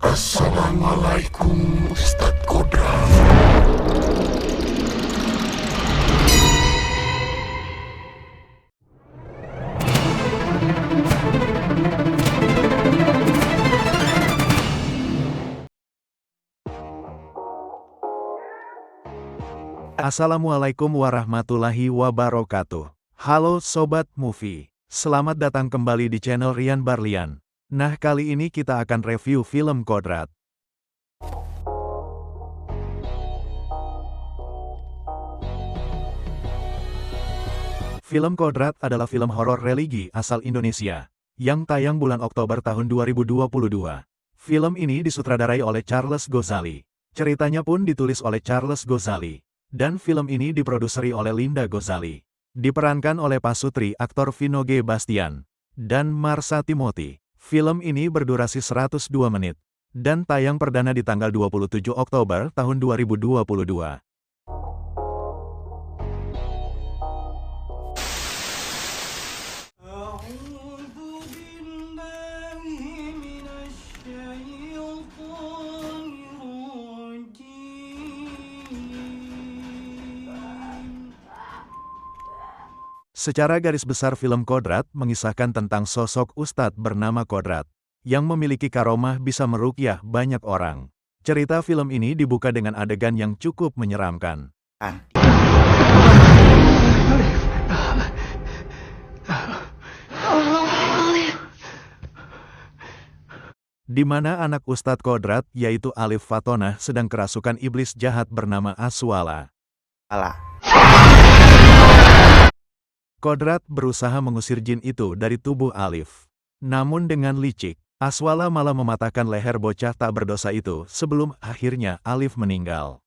Assalamualaikum Ustadz Kodrat. Assalamualaikum warahmatullahi wabarakatuh. Halo Sobat Movie, selamat datang kembali di channel Rian Barlian. Nah, kali ini kita akan review film Kodrat. Film Kodrat adalah film horor religi asal Indonesia, yang tayang bulan Oktober tahun 2022. Film ini disutradarai oleh Charles Ghazali. Ceritanya pun ditulis oleh Charles Ghazali. Dan film ini diproduseri oleh Linda Ghazali. Diperankan oleh Pasutri aktor Vino G. Bastian dan Marsha Timothy. Film ini berdurasi 102 menit, dan tayang perdana di tanggal 27 Oktober tahun 2022. Secara garis besar film Kodrat mengisahkan tentang sosok ustadz bernama Kodrat, yang memiliki karomah bisa meruqyah banyak orang. Cerita film ini dibuka dengan adegan yang cukup menyeramkan. Di mana anak Ustadz Kodrat, yaitu Alif Fatonah, sedang kerasukan iblis jahat bernama Aswala. Kodrat berusaha mengusir jin itu dari tubuh Alif. Namun dengan licik, Aswala malah mematahkan leher bocah tak berdosa itu sebelum akhirnya Alif meninggal.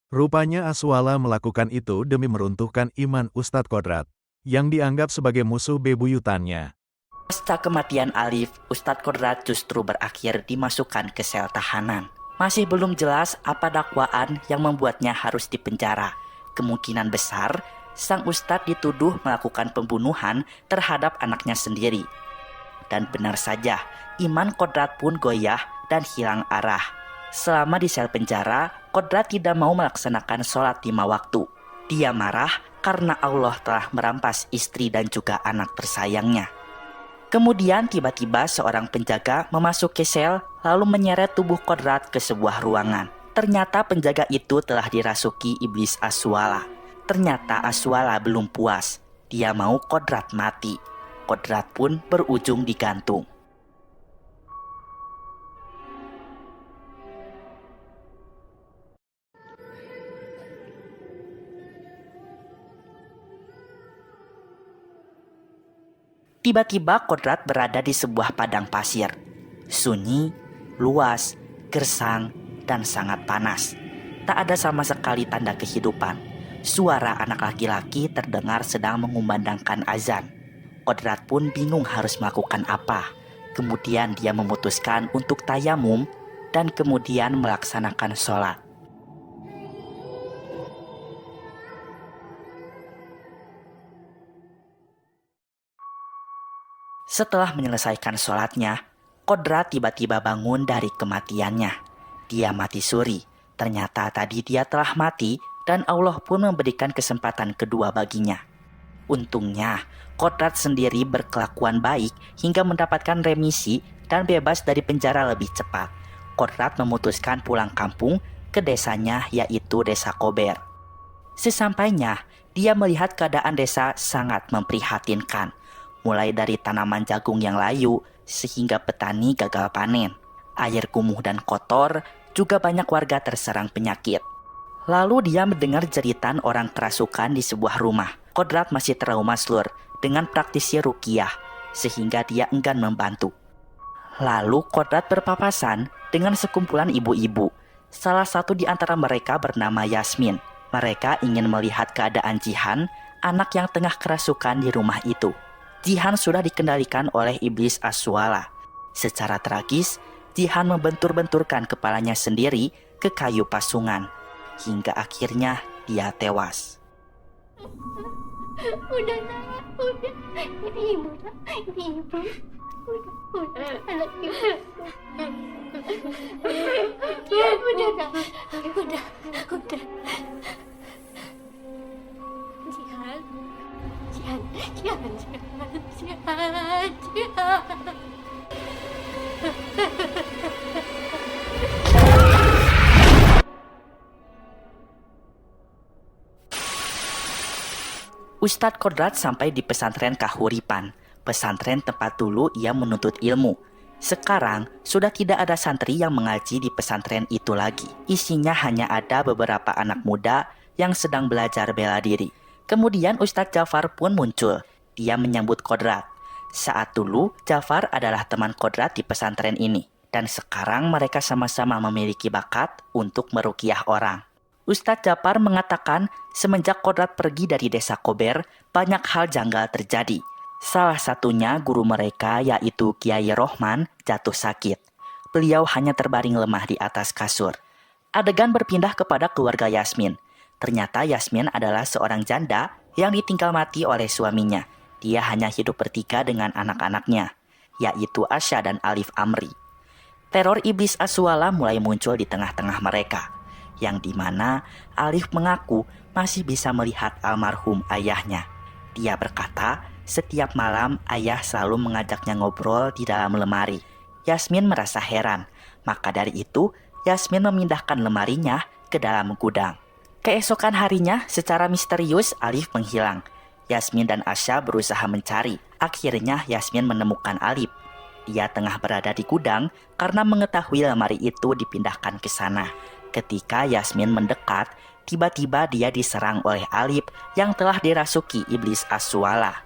Rupanya Aswala melakukan itu demi meruntuhkan iman Ustadz Kodrat, yang dianggap sebagai musuh bebuyutannya. Pasca kematian Alif, Ustadz Kodrat justru berakhir dimasukkan ke sel tahanan. Masih belum jelas apa dakwaan yang membuatnya harus dipenjara. Kemungkinan besar, sang Ustadz dituduh melakukan pembunuhan terhadap anaknya sendiri. Dan benar saja, iman Kodrat pun goyah dan hilang arah. Selama di sel penjara, Kodrat tidak mau melaksanakan sholat 5 waktu. Dia marah karena Allah telah merampas istri dan juga anak tersayangnya. Kemudian tiba-tiba seorang penjaga memasuki sel lalu menyeret tubuh Kodrat ke sebuah ruangan. Ternyata penjaga itu telah dirasuki iblis Aswala. Ternyata Aswala belum puas. Dia mau Kodrat mati. Kodrat pun berujung digantung. Tiba-tiba Kodrat berada di sebuah padang pasir. Sunyi, luas, gersang, dan sangat panas. Tak ada sama sekali tanda kehidupan. Suara anak laki-laki terdengar sedang mengumandangkan azan. Kodrat pun bingung harus melakukan apa. Kemudian dia memutuskan untuk tayamum dan kemudian melaksanakan sholat. Setelah menyelesaikan sholatnya, Kodrat tiba-tiba bangun dari kematiannya. Dia mati suri. Ternyata tadi dia telah mati dan Allah pun memberikan kesempatan kedua baginya. Untungnya, Kodrat sendiri berkelakuan baik hingga mendapatkan remisi dan bebas dari penjara lebih cepat. Kodrat memutuskan pulang kampung ke desanya, yaitu Desa Kober. Sesampainya, dia melihat keadaan desa sangat memprihatinkan. Mulai dari tanaman jagung yang layu, sehingga petani gagal panen. Air kumuh dan kotor, juga banyak warga terserang penyakit. Lalu dia mendengar jeritan orang kerasukan di sebuah rumah. Kodrat masih trauma slur dengan praktisi ruqyah, sehingga dia enggan membantu. Lalu Kodrat berpapasan dengan sekumpulan ibu-ibu. Salah satu di antara mereka bernama Yasmin. Mereka ingin melihat keadaan Jihan, anak yang tengah kerasukan di rumah itu. Jihan sudah dikendalikan oleh iblis Aswala. Secara tragis, Jihan membentur-benturkan kepalanya sendiri ke kayu pasungan. Hingga akhirnya dia tewas. Udah nak, udah. Ini ibu nak, ini ibu. Anak ibu. Ya, udah kak. Udah. Jihan. Ustadz Kodrat sampai di pesantren Kahuripan, pesantren tempat dulu ia menuntut ilmu. Sekarang sudah tidak ada santri yang mengaji di pesantren itu lagi. Isinya hanya ada beberapa anak muda yang sedang belajar bela diri. Kemudian Ustadz Jafar pun muncul. Dia menyambut Kodrat. Saat dulu Jafar adalah teman Kodrat di pesantren ini. Dan sekarang mereka sama-sama memiliki bakat untuk meruqyah orang. Ustadz Jafar mengatakan semenjak Kodrat pergi dari desa Kober, banyak hal janggal terjadi. Salah satunya guru mereka yaitu Kiai Rohman jatuh sakit. Beliau hanya terbaring lemah di atas kasur. Adegan berpindah kepada keluarga Yasmin. Ternyata Yasmin adalah seorang janda yang ditinggal mati oleh suaminya. Dia hanya hidup bertiga dengan anak-anaknya, yaitu Asya dan Alif Amri. Teror iblis Aswala mulai muncul di tengah-tengah mereka, yang dimana Alif mengaku masih bisa melihat almarhum ayahnya. Dia berkata, setiap malam ayah selalu mengajaknya ngobrol di dalam lemari. Yasmin merasa heran, maka dari itu Yasmin memindahkan lemarinya ke dalam gudang. Keesokan harinya, secara misterius Alif menghilang. Yasmin dan Asya berusaha mencari. Akhirnya Yasmin menemukan Alif. Dia tengah berada di gudang karena mengetahui lemari itu dipindahkan ke sana. Ketika Yasmin mendekat, tiba-tiba dia diserang oleh Alif yang telah dirasuki iblis Aswala.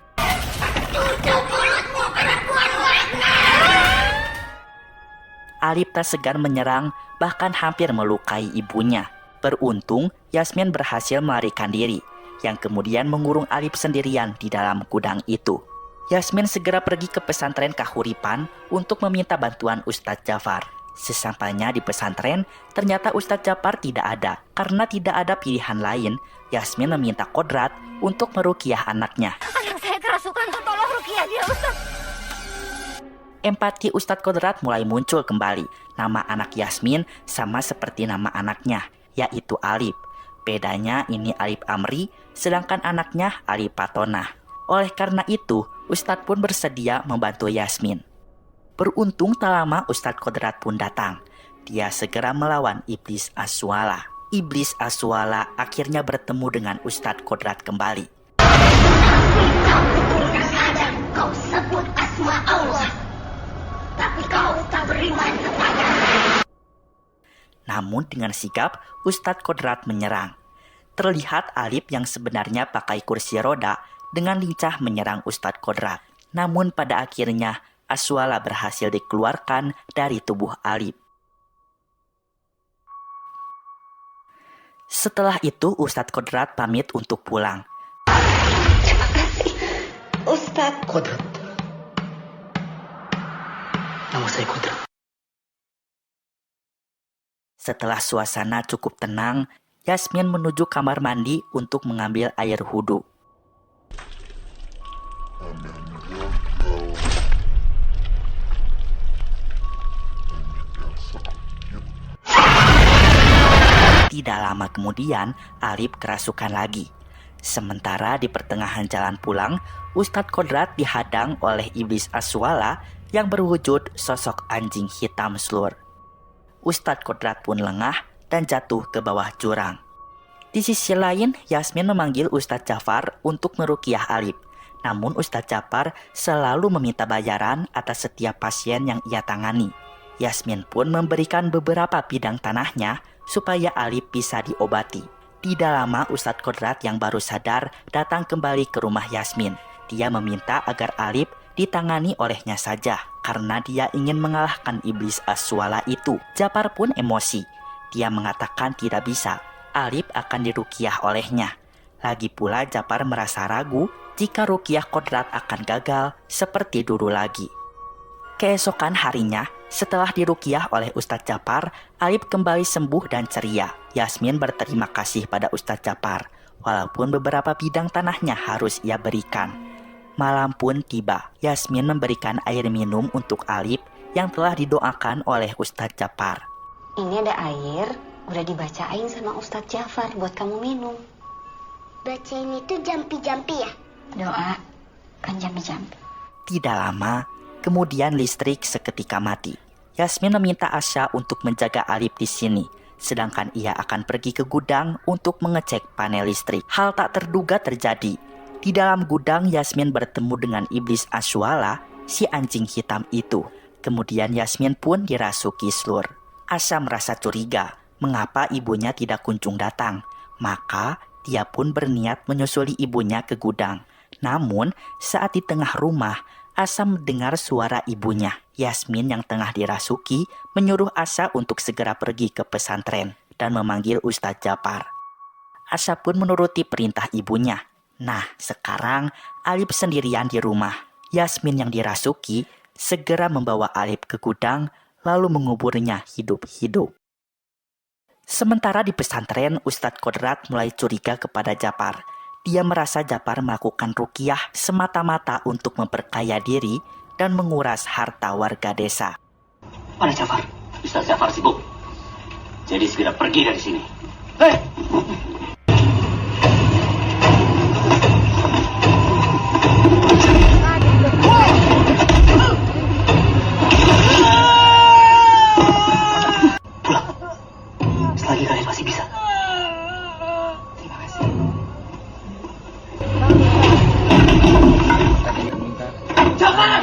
Alif tak segan menyerang, bahkan hampir melukai ibunya. Beruntung, Yasmin berhasil melarikan diri, yang kemudian mengurung Alif sendirian di dalam gudang itu. Yasmin segera pergi ke pesantren Kahuripan untuk meminta bantuan Ustadz Jafar. Sesampainya di pesantren, ternyata Ustadz Jafar tidak ada. Karena tidak ada pilihan lain, Yasmin meminta Kodrat untuk meruqyah anaknya. Anak saya kerasukan, tolong ruqyah dia, Ustadz. Empati Ustadz Kodrat mulai muncul kembali. Nama anak Yasmin sama seperti nama anaknya, yaitu Alif. Bedanya ini Alif Amri, sedangkan anaknya Alif Patonah. Oleh karena itu, Ustadz pun bersedia membantu Yasmin. Beruntung tak lama Ustadz Kodrat pun datang. Dia segera melawan iblis Aswala. Iblis Aswala akhirnya bertemu dengan Ustadz Kodrat kembali. Kau sebut asma Allah, tapi kau tak beriman kepada. Namun dengan sigap, Ustadz Kodrat menyerang. Terlihat Alif yang sebenarnya pakai kursi roda dengan lincah menyerang Ustadz Kodrat. Namun pada akhirnya, Aswala berhasil dikeluarkan dari tubuh Alif. Setelah itu Ustadz Kodrat pamit untuk pulang. Terima kasih, Ustadz Kodrat. Nama saya Kodrat. Setelah suasana cukup tenang, Yasmin menuju kamar mandi untuk mengambil air wudhu. Tidak lama kemudian, Alif kerasukan lagi. Sementara di pertengahan jalan pulang, Ustadz Kodrat dihadang oleh iblis Aswala yang berwujud sosok anjing hitam slur. Ustadz Kodrat pun lengah dan jatuh ke bawah jurang. Di sisi lain, Yasmin memanggil Ustadz Jafar untuk meruqyah Alif. Namun Ustadz Jafar selalu meminta bayaran atas setiap pasien yang ia tangani. Yasmin pun memberikan beberapa bidang tanahnya supaya Alif bisa diobati. Tidak lama Ustadz Kodrat yang baru sadar datang kembali ke rumah Yasmin. Dia meminta agar Alif ditangani olehnya saja karena dia ingin mengalahkan iblis Aswala itu. Jafar pun emosi. Dia mengatakan tidak bisa, Alif akan diruqyah olehnya. Lagi pula Jafar merasa ragu jika ruqyah Kodrat akan gagal seperti dulu lagi. Keesokan harinya, setelah diruqyah oleh Ustadz Jafar, Alif kembali sembuh dan ceria. Yasmin berterima kasih pada Ustadz Jafar, walaupun beberapa bidang tanahnya harus ia berikan. Malam pun tiba. Yasmin memberikan air minum untuk Alip yang telah didoakan oleh Ustadz Jafar. Ini ada air, udah dibacain sama Ustadz Jafar buat kamu minum. Bacain itu jampi-jampi ya? Doa, kan jampi-jampi. Tidak lama, kemudian listrik seketika mati. Yasmin meminta Asya untuk menjaga Alip di sini, sedangkan ia akan pergi ke gudang untuk mengecek panel listrik. Hal tak terduga terjadi. Di dalam gudang, Yasmin bertemu dengan iblis Ashwala, si anjing hitam itu. Kemudian Yasmin pun dirasuki Slur. Asya merasa curiga, mengapa ibunya tidak kunjung datang. Maka dia pun berniat menyusuli ibunya ke gudang. Namun, saat di tengah rumah, Asya mendengar suara ibunya. Yasmin yang tengah dirasuki menyuruh Asya untuk segera pergi ke pesantren dan memanggil Ustadz Jafar. Asya pun menuruti perintah ibunya. Nah, sekarang Alip sendirian di rumah. Yasmin yang dirasuki segera membawa Alip ke gudang lalu menguburnya hidup-hidup. Sementara di pesantren, Ustadz Kodrat mulai curiga kepada Jafar. Dia merasa Jafar melakukan ruqyah semata-mata untuk memperkaya diri dan menguras harta warga desa. Mana Jafar? Ustaz Jafar sibuk. Jadi segera pergi dari sini. Hei! Pulang. Selagi kalian masih bisa. Terima kasih. Jafar!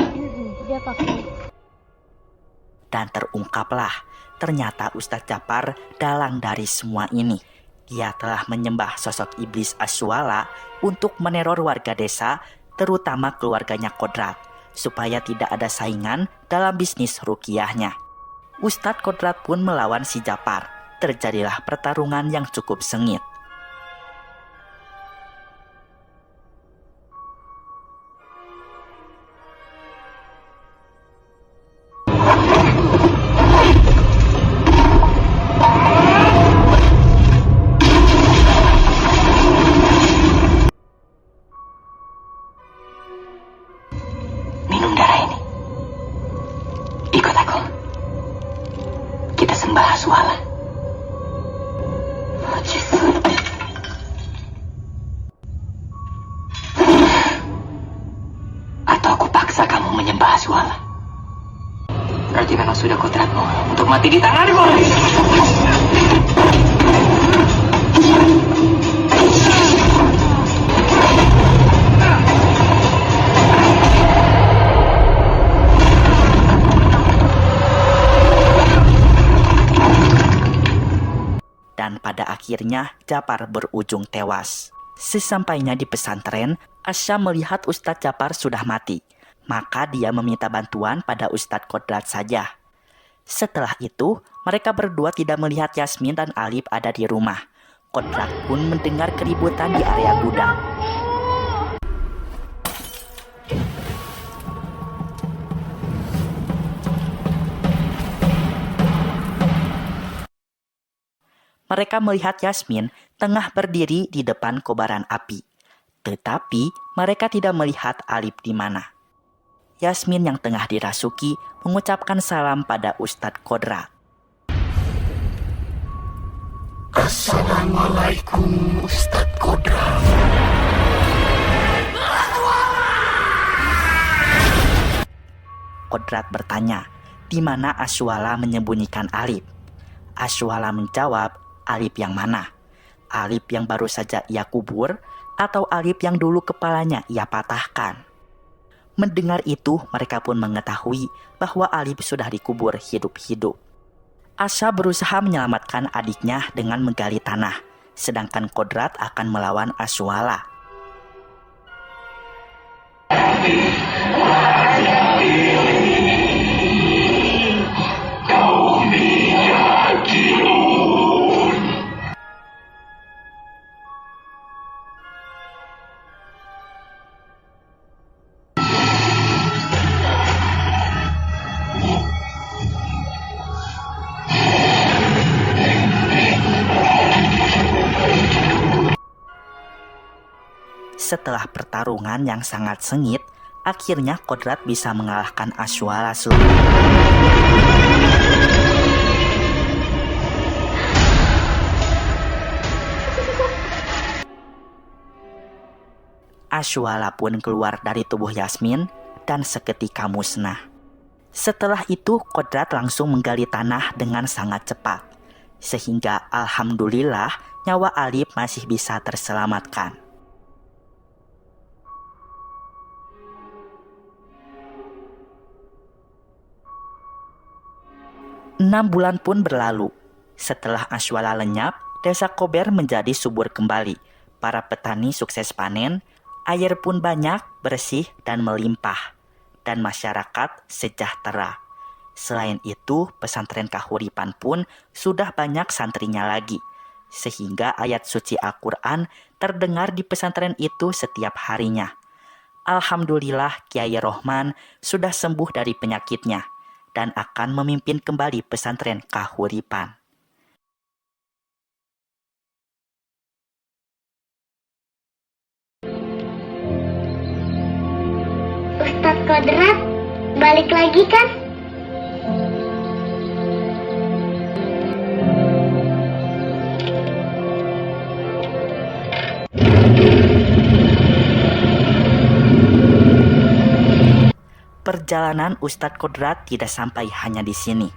Dan terungkaplah, ternyata Ustadz Jafar dalang dari semua ini. Dia telah menyembah sosok iblis Ashwala untuk meneror warga desa, terutama keluarganya Kodrat, supaya tidak ada saingan dalam bisnis ruqyahnya. Ustadz Kodrat pun melawan si Jafar. Terjadilah pertarungan yang cukup sengit. Minum darah ini. Ikut aku. Kita sembah Ashwala. Atau aku paksa kamu menyembah Ashwala. Berarti memang sudah kodratmu untuk mati di tanganku. Dan pada akhirnya Jafar berujung tewas. Sesampainya di pesantren, Asya melihat Ustadz Jafar sudah mati. Maka dia meminta bantuan pada Ustadz Kodrat saja. Setelah itu, mereka berdua tidak melihat Yasmin dan Alip ada di rumah. Kodrat pun mendengar keributan di area gudang. Mereka melihat Yasmin tengah berdiri di depan kobaran api. Tetapi mereka tidak melihat Alip di mana. Yasmin yang tengah dirasuki mengucapkan salam pada Ustadz Kodrat. Assalamualaikum Ustadz Kodrat. Kodrat bertanya, di mana Ashwala menyembunyikan Alip? Ashwala menjawab, Alip yang mana? Alip yang baru saja ia kubur atau Alip yang dulu kepalanya ia patahkan? Mendengar itu, mereka pun mengetahui bahwa Alip sudah dikubur hidup-hidup. Asya berusaha menyelamatkan adiknya dengan menggali tanah, sedangkan Kodrat akan melawan Ashwala. Setelah pertarungan yang sangat sengit, akhirnya Kodrat bisa mengalahkan Ashwala Suri. Ashwala pun keluar dari tubuh Yasmin dan seketika musnah. Setelah itu, Kodrat langsung menggali tanah dengan sangat cepat, sehingga alhamdulillah nyawa Alif masih bisa terselamatkan. 6 bulan pun berlalu. Setelah Ashwala lenyap, desa Kober menjadi subur kembali. Para petani sukses panen, air pun banyak, bersih, dan melimpah. Dan masyarakat sejahtera. Selain itu, pesantren Kahuripan pun sudah banyak santrinya lagi. Sehingga ayat suci Al-Quran terdengar di pesantren itu setiap harinya. Alhamdulillah Kiai Rohman sudah sembuh dari penyakitnya dan akan memimpin kembali pesantren Kahuripan. Ustadz Kodrat, balik lagi kan? Perjalanan Ustadz Kodrat tidak sampai hanya di sini.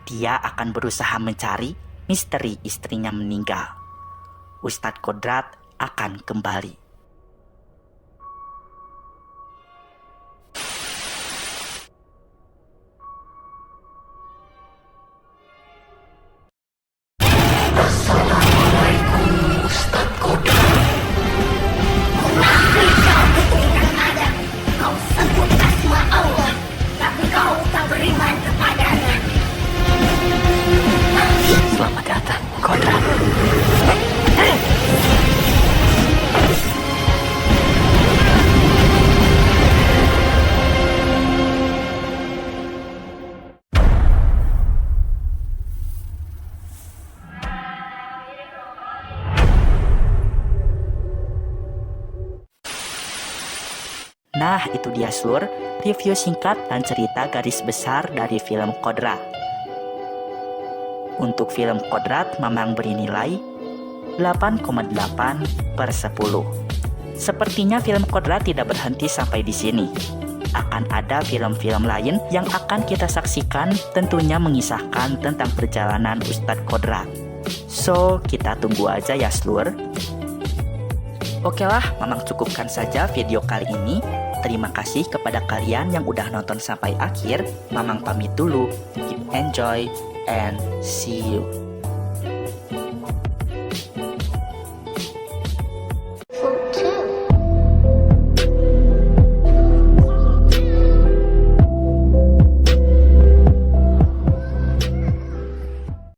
Dia akan berusaha mencari misteri istrinya meninggal. Ustadz Kodrat akan kembali. Kau sebut asma Allah, tapi kau tak beriman kepadanya. Selamat datang, Kodrat. Nah, itu dia Slur, review singkat dan cerita garis besar dari film Kodrat. Untuk film Kodrat, Mamang beri nilai 8,8/10. Sepertinya film Kodrat tidak berhenti sampai di sini. Akan ada film-film lain yang akan kita saksikan, tentunya mengisahkan tentang perjalanan Ustadz Kodrat. So, kita tunggu aja ya Slur. Oke lah, Mamang cukupkan saja video kali ini. Terima kasih kepada kalian yang udah nonton sampai akhir. Mamang pamit dulu. Keep enjoy and see you.